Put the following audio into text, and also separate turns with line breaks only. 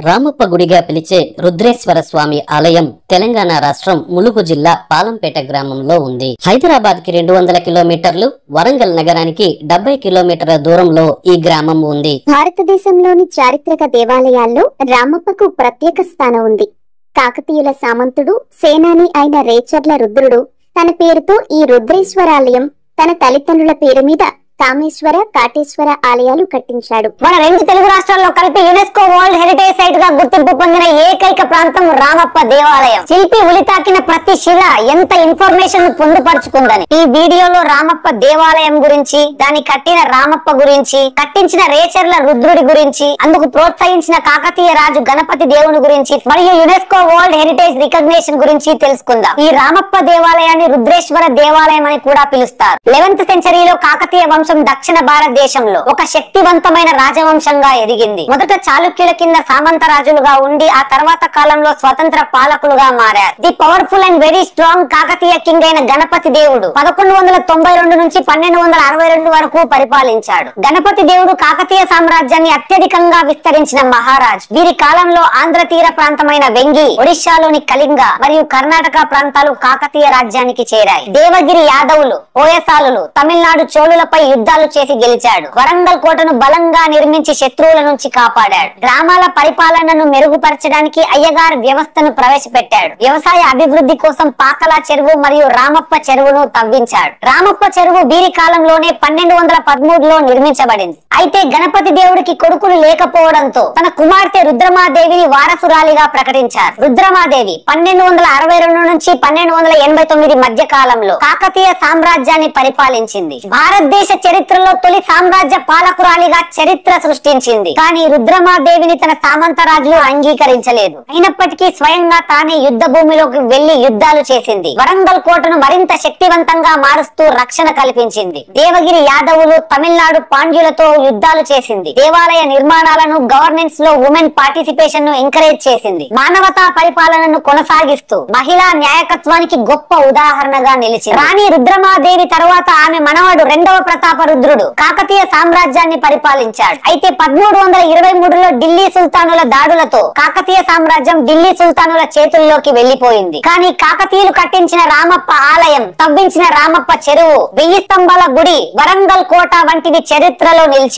రామప్ప గుడిగా పిలిచే రుద్రేశ్వర స్వామి ఆలయం తెలంగాణ రాష్ట్రం ములుగు జిల్లా పాలంపేట గ్రామంలో ఉంది. హైదరాబాద్ కి 200 కిలోమీటర్లు, వరంగల్ నగరానికి 70 కిలోమీటర్ల దూరంలో ఈ గ్రామం ఉంది.
భారతదేశంలోని చారిత్రక దేవాలయాల్లో రామప్పకు ప్రత్యేక స్థానం ఉంది. కాకతీయుల సామంతుడు, సేనాని అయిన రేచర్ల రుద్రుడు తన పేరుతో ఈ రుద్రేశ్వరాలయం తన తల్లిదండ్రుల పేరు మీద కామేశ్వర, కాటేశ్వర ఆలయాలు కట్టించాడు.
మన రెండు తెలుగు రాష్ట్రాల్లో కలిపి యునెస్కో వరల్డ్ హెరిటేజ్ సైట్ గా గుర్తింపు పొందిన ఏకైక ప్రాంతం రామప్ప దేవాలయం. శిల్పి ఉలితాకిన ప్రతి శిల ఎంత ఇన్ఫర్మేషన్ పొందుపరుచుకుందని ఈ వీడియోలో రామప్ప దేవాలయం గురించి, దాన్ని కట్టిన రామప్ప గురించి, కట్టించిన రేచర్ల రుద్రుడి గురించి, అందుకు ప్రోత్సహించిన కాకతీయ రాజు గణపతి దేవుని గురించి మరియు యునెస్కో వరల్డ్ హెరిటేజ్ రికగ్నిషన్ గురించి తెలుసుకుందాం. ఈ రామప్ప దేవాలయాన్ని రుద్రేశ్వర దేవాలయం అని కూడా పిలుస్తారు. 11th సెంచరీలో కాకతీయ వంశం దక్షిణ భారతదేశంలో ఒక శక్తివంతమైన రాజవంశంగా ఎదిగింది. మొదట చాళుక్యుల కింద సామంత రాజులుగా ఉండి ఆ తర్వాత కాలంలో స్వతంత్ర పాలకులుగా మారారు. The powerful and very strong Kakatiya king అయిన గణపతి దేవుడు 1192 నుంచి 1262 వరకు పరిపాలించాడు. గణపతి దేవుడు కాకతీయ సామ్రాజ్యాన్ని అత్యధికంగా విస్తరించిన మహారాజ్. వీరి కాలంలో ఆంధ్ర తీర ప్రాంతమైన వెంగి, ఒడిశాలోని కళింగ మరియు కర్ణాటక ప్రాంతాలు కాకతీయ రాజ్యానికి చేరాయి. దేవగిరి యాదవులు, హోయసాలులు తమిళనాడు చోళులపై యుద్ధాలు చేసి గెలిచాడు. వరంగల్ కోటను బలంగా నిర్మించి శత్రువుల నుంచి కాపాడాడు. గ్రామాల పరిపాలనను మెరుగుపరచడానికి అయ్యగారి వ్యవస్థను ప్రవేశపెట్టాడు. వ్యవసాయ అభివృద్ధి కోసం పాకల చెరువు మరియు రామప్ప చెరువును తవ్వించాడు. రామప్ప చెరువు వీరి కాలంలోనే 1213లో నిర్మించబడింది. అయితే గణపతి దేవుడికి కొడుకులు లేకపోవడంతో తన కుమార్తె రుద్రమాదేవిని వారసురాలిగా ప్రకటించారు. రుద్రమాదేవి 1262 నుంచి 1289 మధ్య కాలంలో కాకతీయ సామ్రాజ్యాన్ని పరిపాలించింది. భారతదేశ చరిత్రలో తొలి సామ్రాజ్య పాలకురాలిగా చరిత్ర సృష్టించింది. కానీ రుద్రమాదేవిని తన సామంత రాజులు అంగీకరించలేదు. అయినప్పటికీ స్వయంగా తానే యుద్ధ భూమిలోకి వెళ్లి యుద్ధాలు చేసింది. వరంగల్ కోటను మరింత శక్తివంతంగా మారుస్తూ రక్షణ కల్పించింది. దేవగిరి యాదవులు, తమిళనాడు పాండ్యులతో యుద్ధాలు చేసింది. దేవాలయ నిర్మాణాలను, గవర్నెన్స్ లో ఉమెన్ పార్టిసిపేషన్ ను ఎంకరేజ్ చేసింది. మానవతా పరిపాలనను కొనసాగిస్తూ మహిళా న్యాయకత్వానికి గొప్ప ఉదాహరణగా నిలిచింది. రాణి రుద్రమాదేవి తర్వాత ఆమె మనవడు రెండవ ప్రతాపరుద్రుడు కాకతీయ సామ్రాజ్యాన్ని పరిపాలించాడు. అయితే 1323లో ఢిల్లీ సుల్తానుల దాడులతో కాకతీయ సామ్రాజ్యం ఢిల్లీ సుల్తానుల చేతుల్లోకి వెళ్లిపోయింది. కానీ కాకతీయులు కట్టించిన రామప్ప ఆలయం, తవ్వించిన రామప్ప చెరువు, 1000 స్తంభాల గుడి, వరంగల్ కోట వంటివి చరిత్రలో నిలిచిపోయాయి.